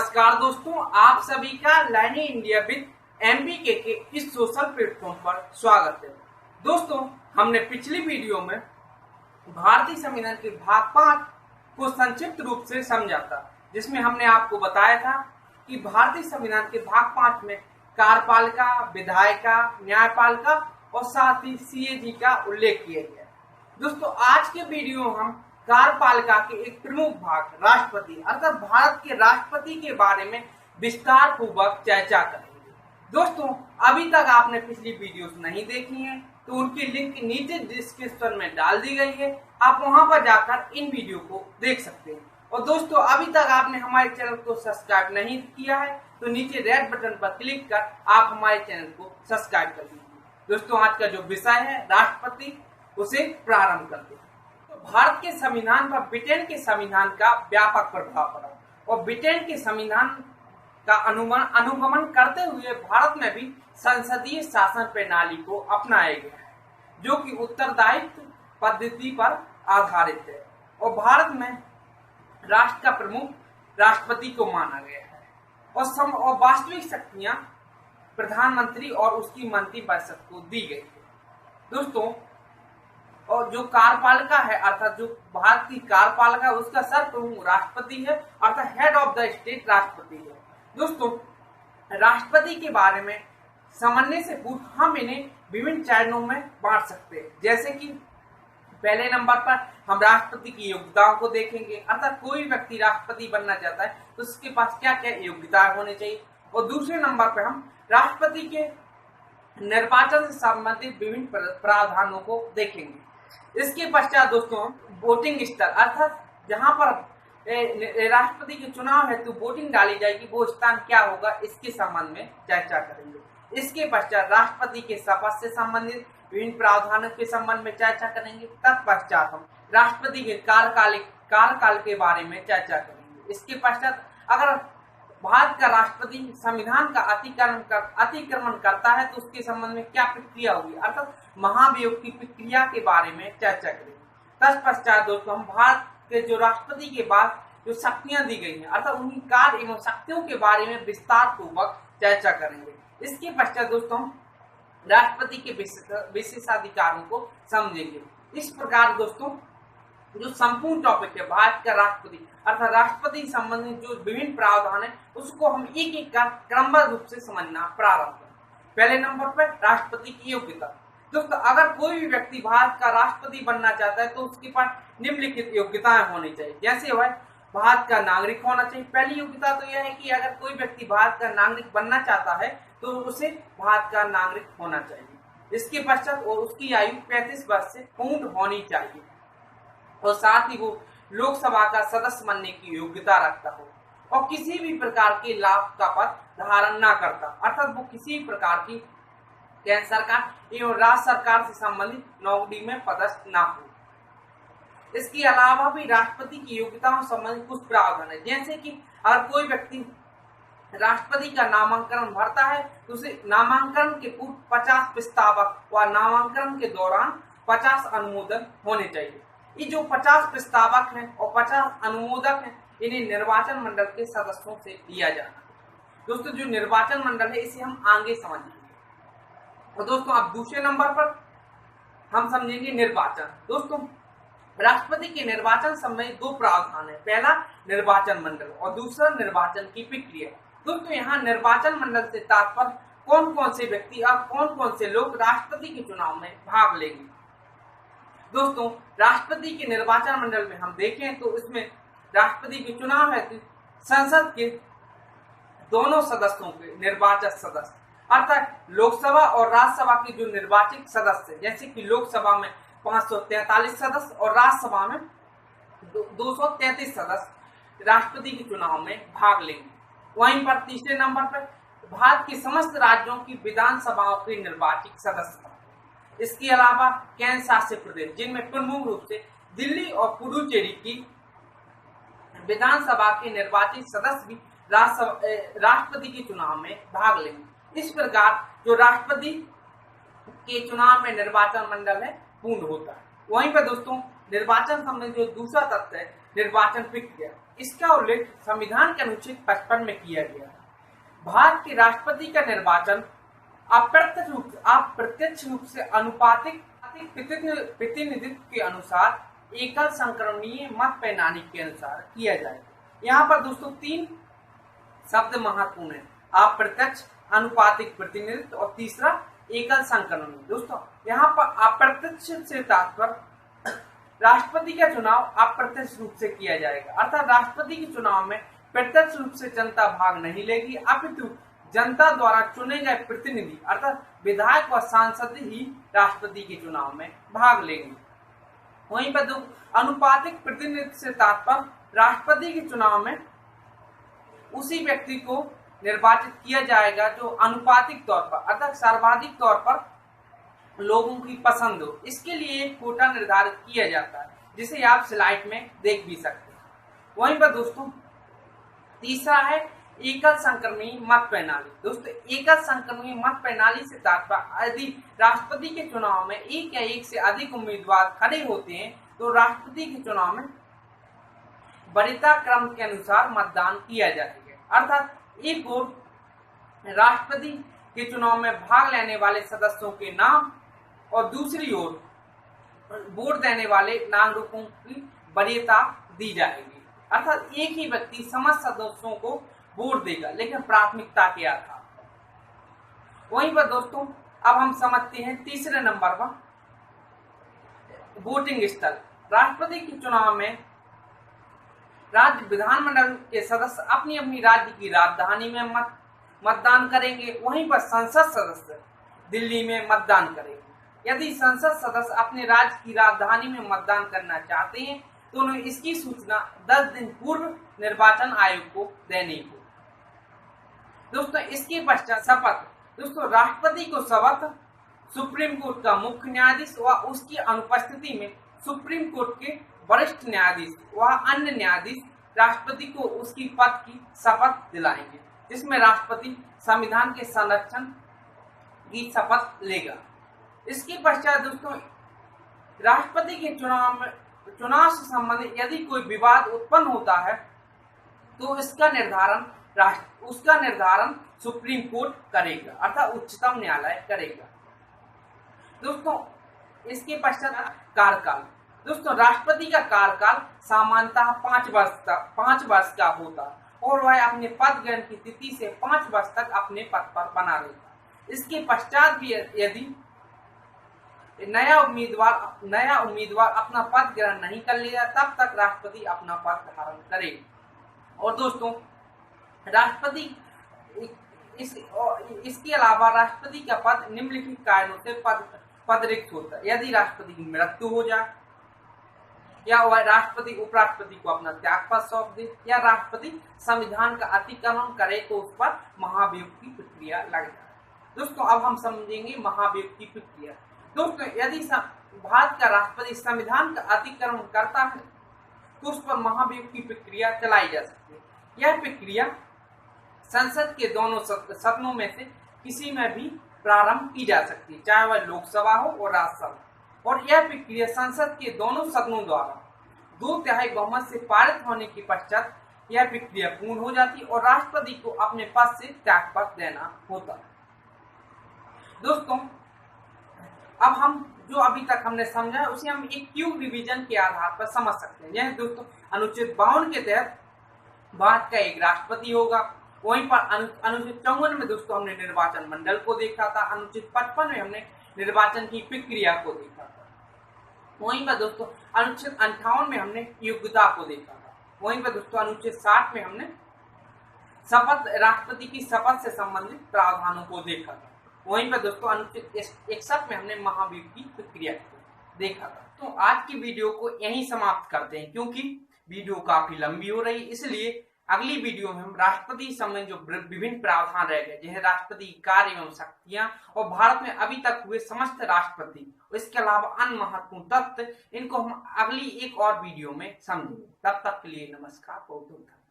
नमस्कार दोस्तों, आप सभी का लर्निंग इंडिया विद एमबीके के इस सोशल प्लेटफॉर्म पर स्वागत है। दोस्तों, हमने पिछली वीडियो में भारतीय संविधान के भाग 5 को संक्षिप्त रूप से समझा था, जिसमें हमने आपको बताया था कि भारतीय संविधान के भाग 5 में कार्यपालिका, विधायिका, न्यायपालिका और साथ ही सीएजी का उल्लेख किया गया। दोस्तों, आज के वीडियो हम कार्यपालिका के एक प्रमुख भाग राष्ट्रपति अर्थात भारत के राष्ट्रपति के बारे में विस्तार पूर्वक चर्चा करेंगे। दोस्तों, अभी तक आपने पिछली वीडियोस नहीं देखी हैं तो उनकी लिंक नीचे डिस्क्रिप्शन में डाल दी गई है, आप वहां पर जाकर इन वीडियो को देख सकते हैं। और दोस्तों, अभी तक आपने हमारे चैनल को सब्सक्राइब नहीं किया है तो नीचे रेड बटन पर क्लिक कर आप हमारे चैनल को सब्सक्राइब कर लीजिए। दोस्तों, आज का जो विषय है राष्ट्रपति, उसे प्रारंभ करते हैं। भारत के संविधान पर ब्रिटेन के संविधान का व्यापक प्रभाव पड़ा और ब्रिटेन के संविधान का अनुगमन करते हुए भारत में भी संसदीय शासन प्रणाली को अपनाया गया है, जो कि उत्तरदायित्व पद्धति पर आधारित है और भारत में राष्ट्र का प्रमुख राष्ट्रपति को माना गया है और वास्तविक शक्तियां प्रधानमंत्री और उसकी मंत्रिपरिषद को दी गई है। दोस्तों, और जो कार्यपालिका है अर्थात जो भारत की कार्यपालिका उसका सर्वप्रमुख राष्ट्रपति है अर्थात हेड ऑफ द स्टेट राष्ट्रपति है। दोस्तों, राष्ट्रपति के बारे में समझने से पूर्व हम इन्हें विभिन्न चरणों में बांट सकते हैं, जैसे कि पहले नंबर पर हम राष्ट्रपति की योग्यताओं को देखेंगे अर्थात कोई व्यक्ति राष्ट्रपति बनना चाहता है तो उसके पास क्या क्या योग्यताएं होनी चाहिए। और दूसरे नंबर पर हम राष्ट्रपति के निर्वाचन से संबंधित विभिन्न प्रावधानों को देखेंगे। इसके पश्चात दोस्तों वोटिंग स्थल अर्थात जहां पर राष्ट्रपति के चुनाव हेतु वोटिंग डाली जाएगी वो स्थान क्या होगा, इसके संबंध में चर्चा करेंगे। इसके पश्चात राष्ट्रपति के शपथ से संबंधित विभिन्न प्रावधानों के संबंध में चर्चा करेंगे। तत्पश्चात हम राष्ट्रपति के कार्यकाल के बारे में चर्चा करेंगे। इसके पश्चात अगर भारत का राष्ट्रपति संविधान का अतिक्रमण करता है तो उसके संबंध में क्या प्रक्रिया होगी अर्थात महाभियोग की प्रक्रिया के बारे में चर्चा करेंगे। तत्पश्चात दोस्तों हम भारत के जो राष्ट्रपति के बाद जो शक्तियां दी गई हैं अर्थात उनकी कार्य एवं शक्तियों के बारे में विस्तार पूर्वक चर्चा करेंगे। इसके पश्चात दोस्तों हम राष्ट्रपति के विशेषाधिकारों को समझेंगे। इस प्रकार दोस्तों जो संपूर्ण टॉपिक है भारत का राष्ट्रपति अर्थात राष्ट्रपति संबंधित जो विभिन्न प्रावधान है उसको हम एक एक का क्रमबद्ध रूप से समझना प्रारंभ करें। पहले नंबर पर राष्ट्रपति की योग्यता। दोस्तों, अगर कोई भी व्यक्ति भारत का राष्ट्रपति बनना चाहता है तो उसके पास निम्नलिखित योग्यताएं होनी चाहिए, जैसे वह भारत का नागरिक होना चाहिए। पहली योग्यता तो यह है कि अगर कोई व्यक्ति भारत का नागरिक बनना चाहता है तो उसे भारत का नागरिक होना चाहिए। इसके पश्चात और उसकी आयु 35 वर्ष से पूर्ण होनी चाहिए और साथ ही वो लोकसभा का सदस्य बनने की योग्यता रखता हो और किसी भी प्रकार के लाभ का पद धारण न करता अर्थात वो किसी भी प्रकार की केंद्र सरकार एवं राज्य सरकार से संबंधित नौकरी में पदस्थ न हो। इसके अलावा भी राष्ट्रपति की योग्यताओं संबंधित कुछ प्रावधान है, जैसे कि अगर कोई व्यक्ति राष्ट्रपति का नामांकन भरता है तो उसे नामांकन के पूर्व 50 प्रस्तावक व नामांकन के दौरान 50 अनुमोदन होने चाहिए। ये जो 50 प्रस्तावक हैं और 50 अनुमोदक हैं इन्हें निर्वाचन मंडल के सदस्यों से लिया जाना। दोस्तों, जो निर्वाचन मंडल है इसे हम आगे समझेंगे। और दोस्तों अब दूसरे नंबर पर हम समझेंगे निर्वाचन। दोस्तों, राष्ट्रपति के निर्वाचन संबंधित दो प्रावधान है, पहला निर्वाचन मंडल और दूसरा निर्वाचन की प्रक्रिया। दोस्तों, यहाँ निर्वाचन मंडल से तात्पर्य कौन कौन से व्यक्ति और कौन कौन से लोग राष्ट्रपति के चुनाव में भाग लेंगे। दोस्तों, राष्ट्रपति के निर्वाचन मंडल में हम देखें तो इसमें राष्ट्रपति के चुनाव हेतु संसद के दोनों सदस्यों के निर्वाचित सदस्य अर्थात लोकसभा और राज्यसभा के जो निर्वाचित सदस्य, जैसे कि लोकसभा में 543 सदस्य और राज्यसभा में 233 सदस्य राष्ट्रपति के चुनाव में भाग लेंगे। वहीं पर तीसरे नंबर पर भारत के समस्त राज्यों की विधानसभाओं के निर्वाचित सदस्य। इसके अलावा केंद्र शासित प्रदेश जिनमें प्रमुख रूप से दिल्ली और पुडुचेरी की विधानसभा के निर्वाचित सदस्य भी राष्ट्रपति के चुनाव में भाग लेंगे। इस प्रकार जो राष्ट्रपति के चुनाव में निर्वाचन मंडल है पूर्ण होता है। वहीं पर दोस्तों निर्वाचन संबंधी जो दूसरा तथ्य है निर्वाचन प्रक्रिया, इसका उल्लेख संविधान के अनुच्छेद 55 में किया गया है। भारत के राष्ट्रपति का निर्वाचन अप्रत्यक्ष रूप से अनुपातिक प्रतिनिधित्व के अनुसार एकल संक्रमणीय मत प्रणाली के अनुसार किया जाएगा। यहाँ पर दोस्तों 3 शब्द महत्वपूर्ण है, अप्रत्यक्ष, अनुपातिक प्रतिनिधित्व और तीसरा एकल संक्रमणीय। दोस्तों यहाँ पर अप्रत्यक्ष से तात्पर्य राष्ट्रपति का चुनाव अप्रत्यक्ष रूप से किया जाएगा, अर्थात राष्ट्रपति के चुनाव में प्रत्यक्ष रूप से जनता भाग नहीं लेगी, अपितु जनता द्वारा चुने गए प्रतिनिधि अर्थात विधायक व सांसद ही राष्ट्रपति के चुनाव में भाग लेंगे। वहीं पर अनुपातिक प्रतिनिधित्व से तात्पर्य राष्ट्रपति के चुनाव में उसी व्यक्ति को निर्वाचित किया जाएगा जो अनुपातिक तौर पर अर्थात सर्वाधिक तौर पर लोगों की पसंद हो। इसके लिए एक कोटा निर्धारित किया जाता है, जिसे आप स्लाइड में देख भी सकते हैं। वहीं पर दोस्तों तीसरा है एकल संक्रमणीय मत प्रणाली। दोस्तों एकल संक्रमणीय मत प्रणाली से तात्पर्य यदि राष्ट्रपति के चुनाव में एक या एक से अधिक उम्मीदवार खड़े होते हैं तो राष्ट्रपति के चुनाव में वरीयता क्रम के अनुसार मतदान किया जाएगा, अर्थात एक ओर राष्ट्रपति के चुनाव में भाग लेने वाले सदस्यों के नाम और दूसरी ओर वोट देने वाले नागरिकों की वरीयता दी जाएगी, अर्थात एक ही व्यक्ति समस्त सदस्यों को वोट देगा लेकिन प्राथमिकता के आधार पर। वहीं पर दोस्तों अब हम समझते हैं तीसरे नंबर पर वोटिंग स्थल। राष्ट्रपति के चुनाव में राज्य विधानमंडल के सदस्य अपनी अपनी राज्य की राजधानी में मतदान करेंगे, वहीं पर संसद सदस्य दिल्ली में मतदान करेंगे। यदि संसद सदस्य अपने राज्य की राजधानी में मतदान करना चाहते हैं तो उन्हें इसकी सूचना 10 दिन पूर्व निर्वाचन आयोग को देनी होगी। दोस्तों इसके पश्चात शपथ। दोस्तों राष्ट्रपति को शपथ सुप्रीम कोर्ट का मुख्य न्यायाधीश व उसकी अनुपस्थिति में सुप्रीम कोर्ट के वरिष्ठ न्यायाधीश व अन्य न्यायाधीश राष्ट्रपति को उसकी पद की शपथ दिलाएंगे, जिसमें राष्ट्रपति संविधान के संरक्षण की शपथ लेगा। इसके पश्चात दोस्तों राष्ट्रपति के चुनाव से संबंधित यदि कोई विवाद उत्पन्न होता है तो उसका निर्धारण सुप्रीम कोर्ट करेगा, अर्थात उच्चतम न्यायालय करेगा। दोस्तों इसके पश्चात कार्यकाल। दोस्तों राष्ट्रपति का कार्यकाल सामान्यतः 5 वर्ष का होता और वह अपने पद ग्रहण की तिथि से 5 वर्ष तक अपने पद पर बना रहता। इसके पश्चात भी यदि नया उम्मीदवार अपना पद ग्रहण नहीं कर लिया तब तक राष्ट्रपति अपना पद धारण करेगा। और दोस्तों राष्ट्रपति इसके अलावा राष्ट्रपति का पद निम्नलिखित कारणों से पद रिक्त होता है। यदि राष्ट्रपति की मृत्यु हो जाए, या वह राष्ट्रपति उपराष्ट्रपति को अपना त्याग पत्र सौंप दे, या राष्ट्रपति संविधान का अतिक्रमण करे तो उस पर महाभियोग की प्रक्रिया लग जाए। दोस्तों अब हम समझेंगे महाभियोग की प्रक्रिया। दोस्तों यदि भारत का राष्ट्रपति संविधान का अतिक्रमण करता है तो उस पर महाभियोग की प्रक्रिया चलाई जा सकती है। यह प्रक्रिया संसद के दोनों सदनों में से किसी में भी प्रारंभ की जा सकती है, चाहे वह लोकसभा हो और राज्यसभा, और यह प्रक्रिया संसद के दोनों सदनों द्वारा 2/3 बहुमत से पारित होने के पश्चात यह प्रक्रिया पूर्ण हो जाती और राष्ट्रपति को अपने पद से त्यागपत्र देना होता है। दोस्तों अब हम जो अभी तक हमने समझा उसे हम एक क्यूब डिवीजन के आधार पर समझ सकते हैं। जैसे दोस्तों अनुच्छेद 52 के तहत भारत का एक राष्ट्रपति होगा। वहीं पर अनुच्छेद 54 में दोस्तों हमने निर्वाचन मंडल को देखा था। अनुच्छेद 55 में हमने निर्वाचन की प्रक्रिया को देखा था। वहीं पर दोस्तों अनुच्छेद 58 में हमने योग्यता को देखा था। वहीं पर दोस्तों अनुच्छेद 60 में हमने राष्ट्रपति की शपथ से संबंधित प्रावधानों को देखा था। वहीं पर दोस्तों अनुच्छेद 61 में हमने महाभियोग की प्रक्रिया को देखा था। तो आज की वीडियो को यहीं समाप्त करते हैं, क्योंकि वीडियो काफी लंबी हो रही, इसलिए अगली वीडियो में हम राष्ट्रपति संबंधी जो विभिन्न प्रावधान रह गए, जैसे राष्ट्रपति कार्य एवं शक्तियां और भारत में अभी तक हुए समस्त राष्ट्रपति, इसके अलावा अन्य महत्वपूर्ण तथ्य, इनको हम अगली एक और वीडियो में समझेंगे। तब तक के लिए नमस्कार, बहुत बहुत धन्यवाद।